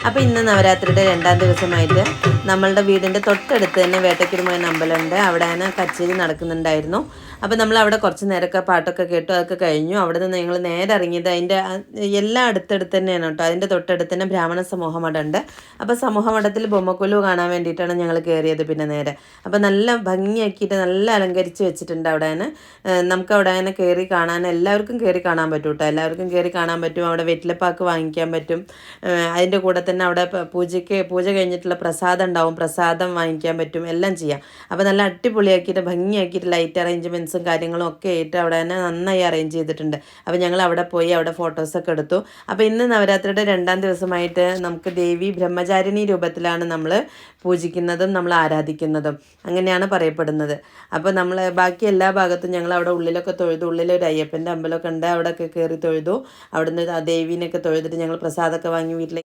അപ്പോൾ ഇന്ന് നവരാത്രിയുടെ 2ാം ദിവസമായിട്ട് നമ്മളുടെ വീടിൻ്റെ തൊട്ടടുത്ത് തന്നെ വേട്ടയ്ക്കുരുമോൻ അമ്പലമുണ്ട്. അവിടെ കച്ചേരി നടക്കുന്നുണ്ടായിരുന്നു. അപ്പോൾ നമ്മൾ അവിടെ കുറച്ച് നേരമൊക്കെ പാട്ടൊക്കെ കേട്ടു. അതൊക്കെ കഴിഞ്ഞു. അവിടെ നിന്ന് ഞങ്ങൾ നേരെ ഇറങ്ങിയത് അതിൻ്റെ എല്ലാം അടുത്തടുത്ത് തന്നെയാണ് കേട്ടോ. അതിൻ്റെ തൊട്ടടുത്ത് തന്നെ ബ്രാഹ്മണ സമൂഹ മഠമുണ്ട്. അപ്പോൾ സമൂഹ മഠത്തിൽ ബൊമ്മക്കൊലു കാണാൻ വേണ്ടിയിട്ടാണ് ഞങ്ങൾ കയറിയത്. പിന്നെ നേരെ അപ്പോൾ നല്ല ഭംഗിയാക്കിയിട്ട് നല്ല അലങ്കരിച്ച് വെച്ചിട്ടുണ്ട് അവിടെ. നമുക്ക് അവിടെ കയറി കാണാൻ എല്ലാവർക്കും കയറി കാണാൻ പറ്റും കേട്ടോ. എല്ലാവർക്കും കയറി കാണാൻ പറ്റും. അവിടെ വെറ്റിലപ്പാക്ക് വാങ്ങിക്കാൻ പറ്റും. അതിൻ്റെ കൂടെ തന്നെ അവിടെ പൂജ കഴിഞ്ഞിട്ടുള്ള പ്രസാദം ഉണ്ടാവും. പ്രസാദം വാങ്ങിക്കാൻ പറ്റും. എല്ലാം ചെയ്യാം. അപ്പോൾ നല്ല അടിപൊളിയാക്കിയിട്ട് ഭംഗിയാക്കിയിട്ട് ലൈറ്റ് അറേഞ്ച്മെൻറ്റ്സും കാര്യങ്ങളും ഒക്കെ ആയിട്ട് അവിടെ നന്നായി അറേഞ്ച് ചെയ്തിട്ടുണ്ട്. അപ്പോൾ ഞങ്ങൾ അവിടെ പോയി അവിടെ ഫോട്ടോസൊക്കെ എടുത്തു. അപ്പോൾ ഇന്ന് നവരാത്രിയുടെ 2ാം ദിവസമായിട്ട് നമുക്ക് ദേവി ബ്രഹ്മചാരിണി രൂപത്തിലാണ് നമ്മൾ പൂജിക്കുന്നതും നമ്മൾ ആരാധിക്കുന്നതും. അങ്ങനെയാണ് പറയപ്പെടുന്നത്. അപ്പോൾ നമ്മൾ ബാക്കി എല്ലാ ഭാഗത്തും ഞങ്ങൾ അവിടെ ഉള്ളിലൊക്കെ തൊഴുതു. ഉള്ളിലൊരു അയ്യപ്പൻ്റെ അമ്പലമൊക്കെ ഉണ്ട്. അവിടെയൊക്കെ കയറി തൊഴുതു. അവിടുന്ന് ആ ദേവീനെയൊക്കെ തൊഴുതിട്ട് ഞങ്ങൾ പ്രസാദമൊക്കെ വാങ്ങി വീട്ടിലേക്ക്